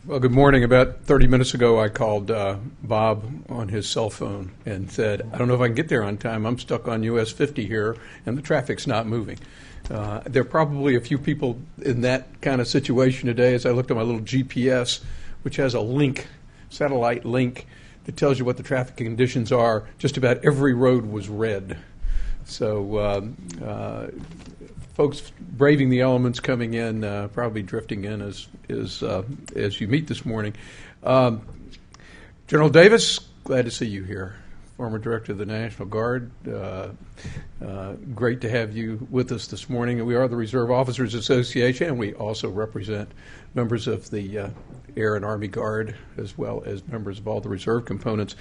Well, good morning. About 30 minutes ago, I called Bob on his cell phone and said, I don't know if I can get there on time. I'm stuck on US 50 here, and the traffic's not moving. There are probably a few people in that kind of situation today. As I looked at my little GPS, which has a link, satellite link, that tells you what the traffic conditions are, just about every road was red. So folks braving the elements coming in, probably drifting in as you meet this morning. General Davis, glad to see you here. Former Director of the National Guard. Great to have you with us this morning. We are the Reserve Officers Association, and we also represent members of the Air and Army Guard, as well as members of all the reserve components.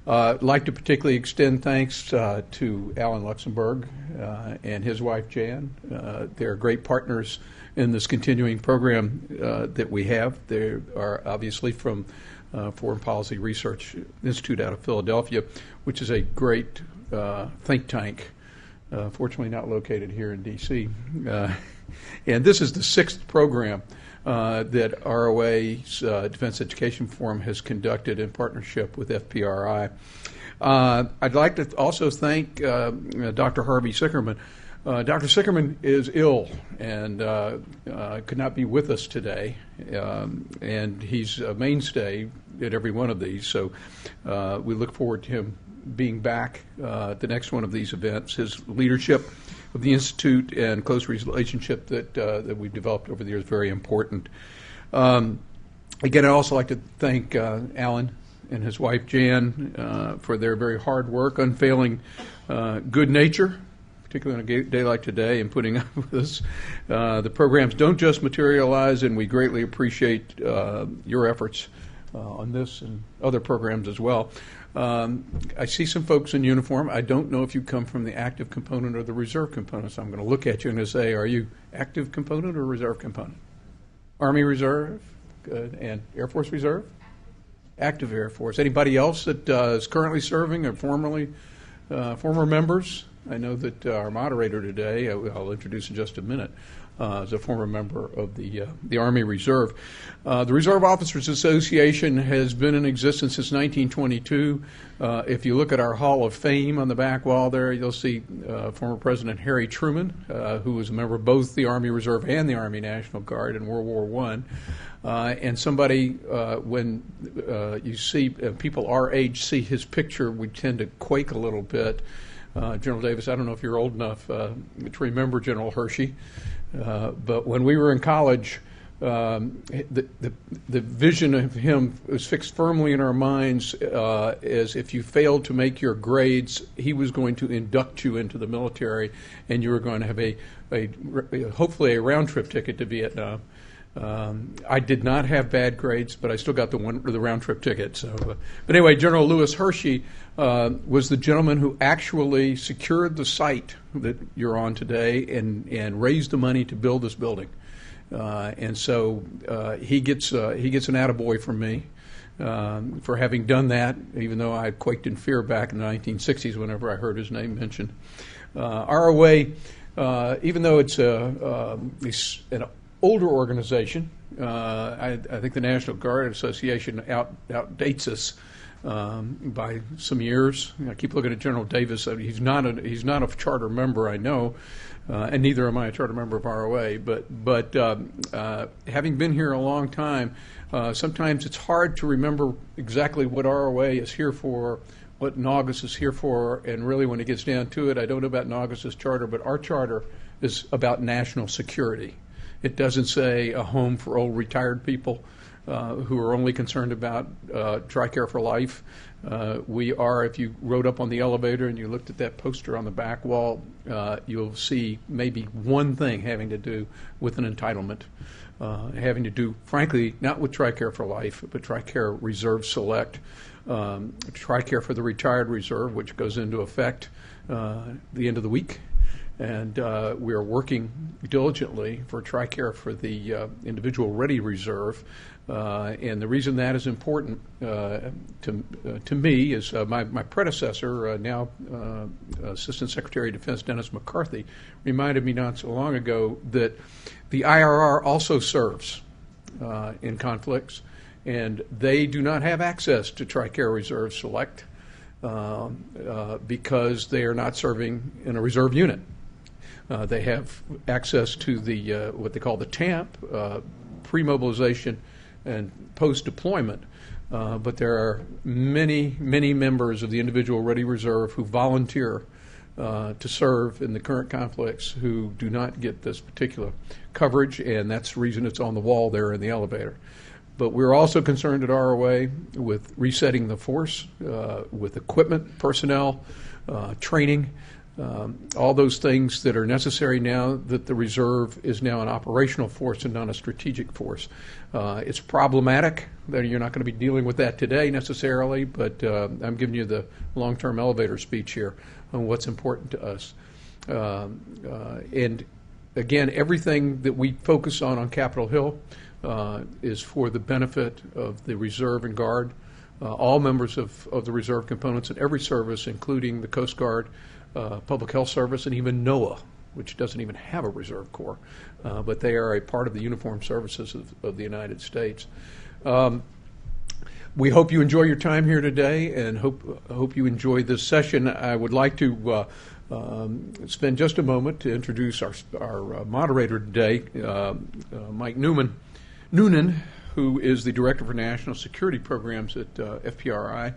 I'd like to particularly extend thanks to Alan Luxembourg and his wife, Jan. They're great partners in this continuing program that we have. They are obviously from Foreign Policy Research Institute out of Philadelphia, which is a great think tank, fortunately not located here in D.C. And this is the sixth program that ROA's Defense Education Forum has conducted in partnership with FPRI. I'd like to also thank Dr. Harvey Sickerman. Dr. Sickerman is ill and could not be with us today, and he's a mainstay at every one of these, so we look forward to him being back at the next one of these events. His leadership of the Institute and close relationship that we've developed over the years is very important. Again, I'd also like to thank Alan and his wife Jan for their very hard work, unfailing good nature, particularly on a day like today, and putting up with us. The programs don't just materialize, and we greatly appreciate your efforts on this and other programs as well. I see some folks in uniform. I don't know if you come from the active component or the reserve component, so I'm going to look at you and say, are you active component or reserve component? Army Reserve, good, and Air Force Reserve? Active Air Force. Anybody else that is currently serving or former members? I know that our moderator today, I'll introduce in just a minute, is a former member of the Army Reserve. The Reserve Officers Association has been in existence since 1922. If you look at our Hall of Fame on the back wall there, you'll see former President Harry Truman, who was a member of both the Army Reserve and the Army National Guard in World War I. And somebody, when you see people our age see his picture, we tend to quake a little bit. General Davis, I don't know if you're old enough to remember General Hershey, but when we were in college, the vision of him was fixed firmly in our minds as if you failed to make your grades, he was going to induct you into the military, and you were going to have hopefully a round-trip ticket to Vietnam. I did not have bad grades, but I still got the round-trip ticket. So, but anyway, General Lewis Hershey was the gentleman who actually secured the site that you're on today and raised the money to build this building. And so he gets an attaboy from me for having done that, even though I quaked in fear back in the 1960s whenever I heard his name mentioned. ROA, even though it's an older organization, I think the National Guard Association outdates us by some years. I keep looking at General Davis. He's not a charter member, I know, and neither am I a charter member of ROA. But having been here a long time, sometimes it's hard to remember exactly what ROA is here for, what NAUGUS is here for, and really when it gets down to it, I don't know about NAUGUS's charter, but our charter is about national security. It doesn't say a home for old retired people who are only concerned about TRICARE for life. We are, if you rode up on the elevator and you looked at that poster on the back wall, you'll see maybe one thing having to do with an entitlement, having to do, frankly, not with TRICARE for life, but TRICARE Reserve Select, TRICARE for the Retired Reserve, which goes into effect the end of the week. And we are working diligently for TRICARE for the individual ready reserve. And the reason that is important to me is my predecessor, now Assistant Secretary of Defense Dennis McCarthy, reminded me not so long ago that the IRR also serves in conflicts. and they do not have access to TRICARE Reserve Select because they are not serving in a reserve unit. They have access to the what they call the TAMP, pre-mobilization and post-deployment, but there are many, many members of the individual ready reserve who volunteer to serve in the current conflicts who do not get this particular coverage, and that's the reason it's on the wall there in the elevator. But we're also concerned at ROA with resetting the force, with equipment, personnel, training, all those things that are necessary now that the reserve is now an operational force and not a strategic force. It's problematic that you're not going to be dealing with that today necessarily, but I'm giving you the long-term elevator speech here on what's important to us. And again, everything that we focus on Capitol Hill is for the benefit of the Reserve and Guard, all members of the Reserve components in every service, including the Coast Guard, Public Health Service, and even NOAA, which doesn't even have a Reserve Corps, but they are a part of the uniformed services of the United States. We hope you enjoy your time here today, and hope you enjoy this session. I would like to spend just a moment to introduce our moderator today, Mike Noonan, who is the Director for National Security Programs at FPRI.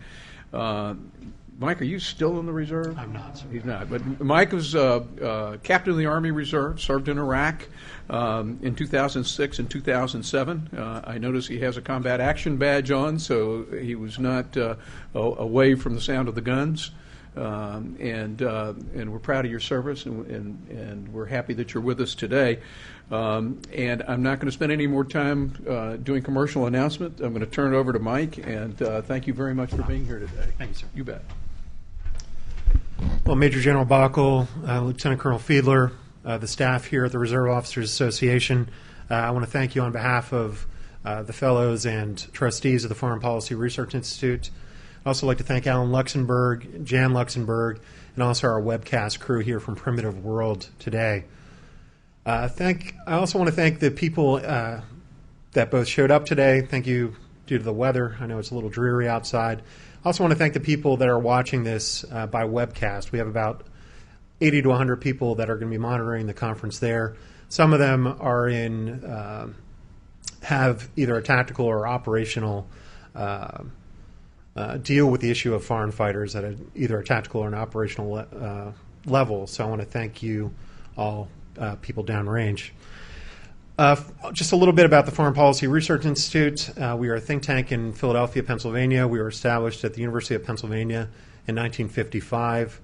Mike, are you still in the Reserve? I'm not, sir. He's not. But Mike was captain of the Army Reserve, served in Iraq in 2006 and 2007. I notice he has a combat action badge on, so he was not away from the sound of the guns. And we're proud of your service, and we're happy that you're with us today. And I'm not going to spend any more time doing commercial announcement. I'm going to turn it over to Mike, and thank you very much for being here today. Thank you, sir. You bet. Well, Major General Bockel, Lieutenant Colonel Fiedler, the staff here at the Reserve Officers Association, I want to thank you on behalf of the fellows and trustees of the Foreign Policy Research Institute. I'd also like to thank Alan Luxembourg, Jan Luxembourg, and also our webcast crew here from Primitive World today. I also want to thank the people that both showed up today. Thank you due to the weather. I know it's a little dreary outside. I also want to thank the people that are watching this by webcast. We have about 80 to 100 people that are going to be monitoring the conference there. Some of them are have either a tactical or operational deal with the issue of foreign fighters at either a tactical or an operational level. So I want to thank you all, people downrange. Just a little bit about the Foreign Policy Research Institute. We are a think tank in Philadelphia, Pennsylvania. We were established at the University of Pennsylvania in 1955.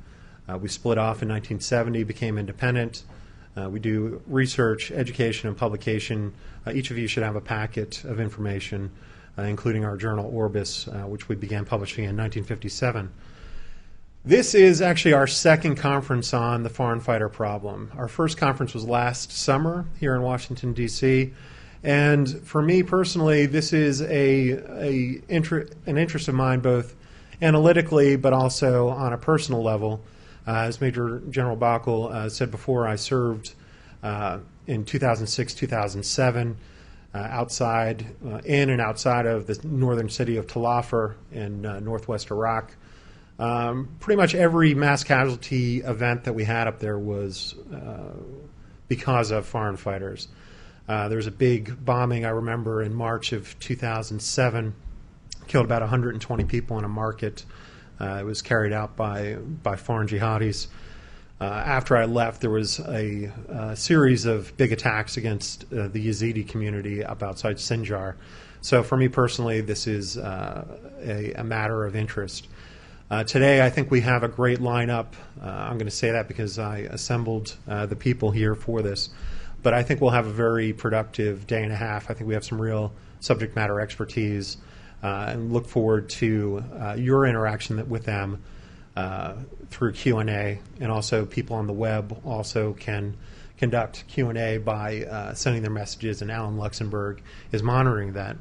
We split off in 1970, became independent. We do research, education, and publication. Each of you should have a packet of information, including our journal Orbis, which we began publishing in 1957. This is actually our second conference on the foreign fighter problem. Our first conference was last summer here in Washington, D.C., and for me personally, this is an interest of mine, both analytically but also on a personal level. As Major General Bockel said before, I served in 2006, 2007, in and outside of the northern city of Tal Afar in northwest Iraq. Pretty much every mass casualty event that we had up there was because of foreign fighters. There was a big bombing, I remember, in March of 2007, killed about 120 people in a market. It was carried out by foreign jihadis. After I left, there was a series of big attacks against the Yazidi community up outside Sinjar. So for me personally, this is a matter of interest. Today, I think we have a great lineup. I'm going to say that because I assembled the people here for this. But I think we'll have a very productive day and a half. I think we have some real subject matter expertise and look forward to your interaction with them through Q&A. And also people on the web also can conduct Q&A by sending their messages, and Alan Luxembourg is monitoring that.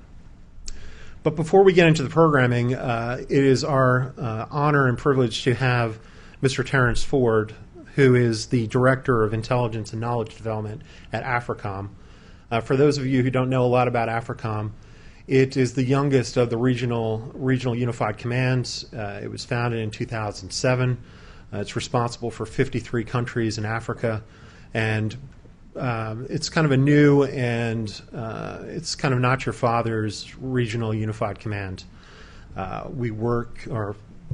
But before we get into the programming, it is our honor and privilege to have Mr. Terrence Ford, who is the Director of Intelligence and Knowledge Development at AFRICOM. For those of you who don't know a lot about AFRICOM, It is the youngest of the regional unified commands. It was founded in 2007. It's responsible for 53 countries in Africa, and it's kind of a new and it's kind of not your father's regional unified command.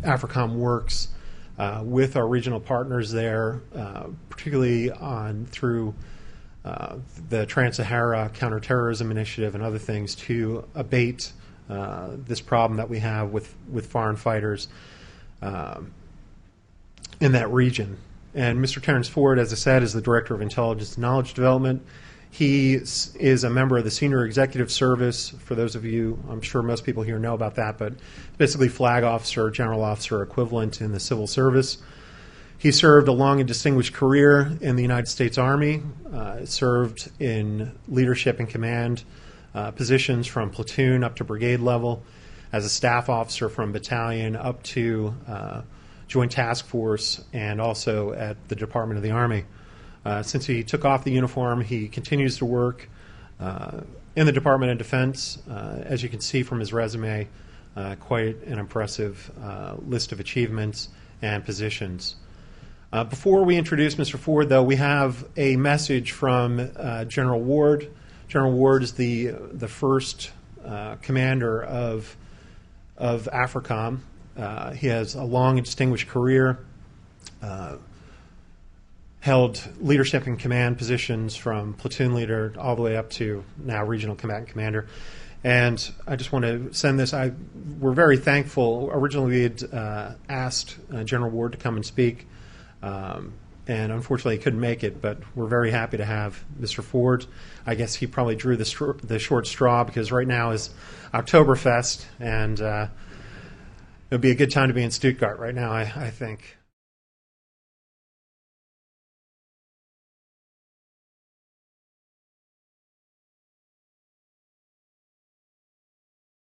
AFRICOM works with our regional partners there, particularly through the Trans-Sahara Counterterrorism Initiative and other things to abate this problem that we have with foreign fighters in that region. And Mr. Terrence Ford, as I said, is the Director of Intelligence and Knowledge Development. He is a member of the Senior Executive Service. For those of you, I'm sure most people here know about that, but basically flag officer, general officer equivalent in the civil service. He served a long and distinguished career in the United States Army, served in leadership and command positions from platoon up to brigade level, as a staff officer from battalion up to Joint Task Force, and also at the Department of the Army. Since he took off the uniform, he continues to work in the Department of Defense. As you can see from his resume, quite an impressive list of achievements and positions. Before we introduce Mr. Ford, though, we have a message from General Ward. General Ward is the first commander of AFRICOM. He has a long and distinguished career, held leadership and command positions from platoon leader all the way up to now regional combatant commander. And I just want to send this. We're very thankful. Originally, we had asked General Ward to come and speak, and unfortunately he couldn't make it, but we're very happy to have Mr. Ford. I guess he probably drew the short straw because right now is Oktoberfest, and it would be a good time to be in Stuttgart right now, I think.